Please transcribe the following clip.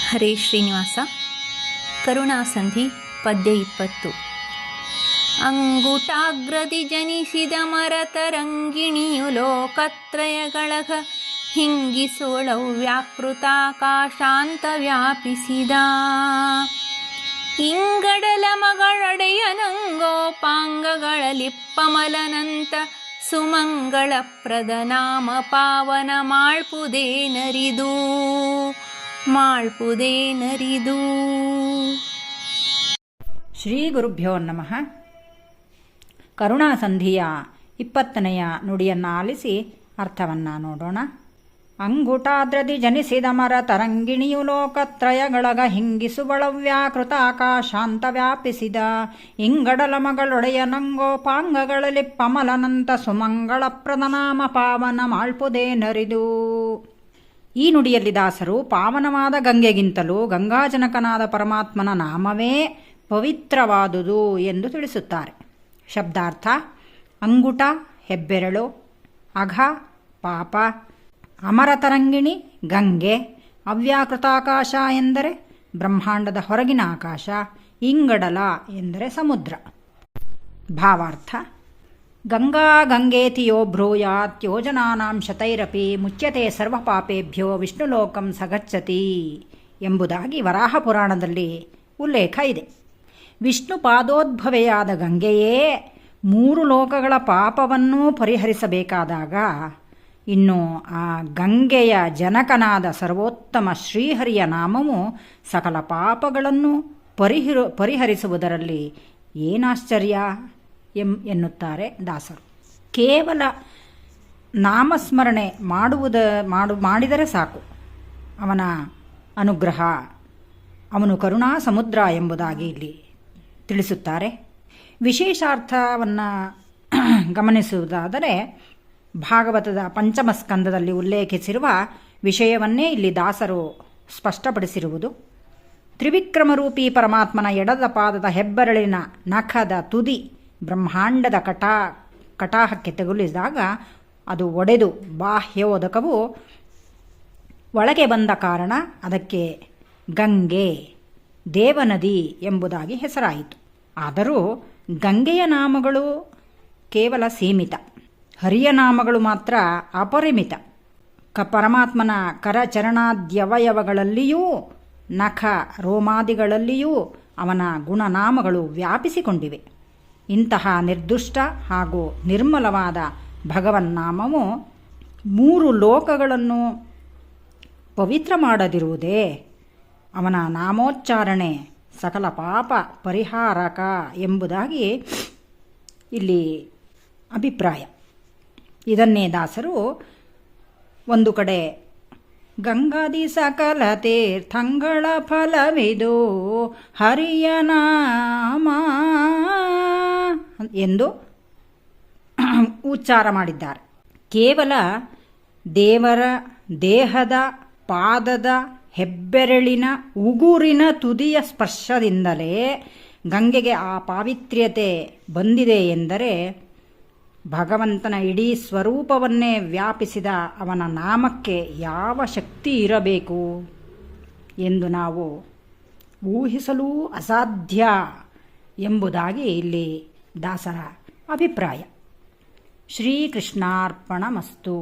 ಹರೇ ಶ್ರೀನಿವಾಸ. ಕರುಣಾಸಂಧಿ ಪದ್ಯ 20. ಅಂಗುಟಾಗ್ರದಿ ಜನಿಸಿದ ಮರತರಂಗಿಣಿಯು ಲೋಕತ್ರಯಗಳಘ ಹಿಂಗಿಸೋಳವು ವ್ಯಾಕೃತಾಕಾಶಾಂತ ವ್ಯಾಪಿಸಿದ ಇಂಗಡಲ ಮಗಳೊಡೆಯನಂಗೋಪಾಂಗಗಳಲಿಪ್ಪಮಲನಂತ ಸುಮಂಗಳ ಪ್ರದನಾಮ ಪಾವನ ಮಾಳ್ಪುದೇನರಿದು ಶ್ರೀ ಗುರುಭ್ಯೋ ನಮಃ. ಕರುಣಾಸಂಧಿಯ 20ನೆಯ ನುಡಿಯನ್ನು ಆಲಿಸಿ ಅರ್ಥವನ್ನು ನೋಡೋಣ. ಅಂಗುಟಾದ್ರದಿ ಜನಿಸಿದ ಮರ ತರಂಗಿಣಿಯು ಲೋಕತ್ರಯಗಳಗ ಹಿಂಗಿಸುವಳ ವ್ಯಾಕೃತ ಆಕಾಶಾಂತ ವ್ಯಾಪಿಸಿದ ಇಂಗಡಲ ಮಗಳೊಡೆಯ ನಂಗೋಪಾಂಗಗಳಲ್ಲಿ ಪಮಲನಂತ ಸುಮಂಗಳ ಪ್ರದನಾಮ ಪಾವನ ಮಾಳ್ಪುದೇನರಿದು. ಈ ನುಡಿಯಲ್ಲಿ ದಾಸರು ಪಾವನವಾದ ಗಂಗೆಗಿಂತಲೂ ಗಂಗಾಜನಕನಾದ ಪರಮಾತ್ಮನ ನಾಮವೇ ಪವಿತ್ರವಾದುದು ಎಂದು ತಿಳಿಸುತ್ತಾರೆ. ಶಬ್ದಾರ್ಥ: ಅಂಗುಟ ಹೆಬ್ಬೆರಳು, ಅಘ ಪಾಪ, ಅಮರತರಂಗಿಣಿ ಗಂಗೆ, ಅವ್ಯಾಕೃತಾಕಾಶ ಎಂದರೆ ಬ್ರಹ್ಮಾಂಡದ ಹೊರಗಿನ ಆಕಾಶ, ಇಂಗಡಲ ಎಂದರೆ ಸಮುದ್ರ. ಭಾವಾರ್ಥ: ಗಂಗಾ ಗಂಗೇತಿಯೋ ಬ್ರೂಯಾತ್ ಯೋಜನಾನಾಂ ಶತೈರಪಿ ಮುಚ್ಯತೆ ಸರ್ವಪಾಪೇಭ್ಯೋ ವಿಷ್ಣುಲೋಕಂ ಸಗಚ್ಚತಿ ಎಂಬುದಾಗಿ ವರಾಹ ಪುರಾಣದಲ್ಲಿ ಉಲ್ಲೇಖ ಇದೆ. ವಿಷ್ಣು ಪಾದೋದ್ಭವೆಯಾದ ಗಂಗೆಯೇ 3 ಲೋಕಗಳ ಪಾಪವನ್ನೂ ಪರಿಹರಿಸಬೇಕಾದಾಗ ಇನ್ನು ಆ ಗಂಗೆಯ ಜನಕನಾದ ಸರ್ವೋತ್ತಮ ಶ್ರೀಹರಿಯ ನಾಮವು ಸಕಲ ಪಾಪಗಳನ್ನು ಪರಿಹರಿಸುವುದರಲ್ಲಿ ಏನಾಶ್ಚರ್ಯ ಎನ್ನುತ್ತಾರೆ ದಾಸರು. ಕೇವಲ ನಾಮಸ್ಮರಣೆ ಮಾಡಿದರೆ ಸಾಕು, ಅವನ ಅನುಗ್ರಹ, ಅವನು ಕರುಣಾ ಸಮುದ್ರ ಎಂಬುದಾಗಿ ಇಲ್ಲಿ ತಿಳಿಸುತ್ತಾರೆ. ವಿಶೇಷಾರ್ಥವನ್ನು ಗಮನಿಸುವುದಾದರೆ ಭಾಗವತದ ಪಂಚಮ ಸ್ಕಂದದಲ್ಲಿ ಉಲ್ಲೇಖಿಸಿರುವ ವಿಷಯವನ್ನೇ ಇಲ್ಲಿ ದಾಸರು ಸ್ಪಷ್ಟಪಡಿಸಿರುವುದು. ತ್ರಿವಿಕ್ರಮರೂಪಿ ಪರಮಾತ್ಮನ ಎಡದ ಪಾದದ ಹೆಬ್ಬೆರಳಿನ ನಖದ ತುದಿ ಬ್ರಹ್ಮಾಂಡದ ಕಟಾಹಕ್ಕೆ ತಗುಲಿಸಿದಾಗ ಅದು ಒಡೆದು ಬಾಹ್ಯೋದಕವು ಒಳಗೆ ಬಂದ ಕಾರಣ ಅದಕ್ಕೆ ಗಂಗೆ, ದೇವನದಿ ಎಂಬುದಾಗಿ ಹೆಸರಾಯಿತು. ಆದರೂ ಗಂಗೆಯ ನಾಮಗಳು ಕೇವಲ ಸೀಮಿತ, ಹರಿಯ ನಾಮಗಳು ಮಾತ್ರ ಅಪರಿಮಿತ. ಪರಮಾತ್ಮನ ಕರಚರಣಾದ್ಯವಯವಗಳಲ್ಲಿಯೂ ನಖ ರೋಮಾದಿಗಳಲ್ಲಿಯೂ ಅವನ ಗುಣನಾಮಗಳು ವ್ಯಾಪಿಸಿಕೊಂಡಿವೆ. ಇಂತಹ ನಿರ್ದುಷ್ಟ ಹಾಗೂ ನಿರ್ಮಲವಾದ ಭಗವನ್ನಾಮವು 3 ಲೋಕಗಳನ್ನು ಪವಿತ್ರ ಮಾಡದಿರುವುದೇ ಅವನ ನಾಮೋಚ್ಚಾರಣೆ ಸಕಲ ಪಾಪ ಪರಿಹಾರಕ ಎಂಬುದಾಗಿ ಇಲ್ಲಿ ಅಭಿಪ್ರಾಯ. ಇದನ್ನೇ ದಾಸರು ಒಂದು ಕಡೆ ಗಂಗಾದಿ ಸಕಲ ತೀರ್ಥಂಗಳ ಫಲವಿದು ಹರಿಯ ನಾಮ ಎಂದು ಉಚ್ಚಾರ ಮಾಡಿದ್ದಾರೆ. ಕೇವಲ ದೇವರ ದೇಹದ ಪಾದದ ಹೆಬ್ಬೆರಳಿನ ಉಗುರಿನ ತುದಿಯ ಸ್ಪರ್ಶದಿಂದಲೇ ಗಂಗೆಗೆ ಆ ಪಾವಿತ್ರ್ಯತೆ ಬಂದಿದೆ ಎಂದರೆ ಭಗವಂತನ ಇಡೀ ಸ್ವರೂಪವನ್ನೇ ವ್ಯಾಪಿಸಿದ ಅವನ ನಾಮಕ್ಕೆ ಯಾವ ಶಕ್ತಿ ಇರಬೇಕು ಎಂದು ನಾವು ಊಹಿಸಲೂ ಅಸಾಧ್ಯ ಎಂಬುದಾಗಿ ಇಲ್ಲಿ ದಾಸರ ಅಭಿಪ್ರಾಯ. ಶ್ರೀಕೃಷ್ಣಾರ್ಪಣಮಸ್ತು.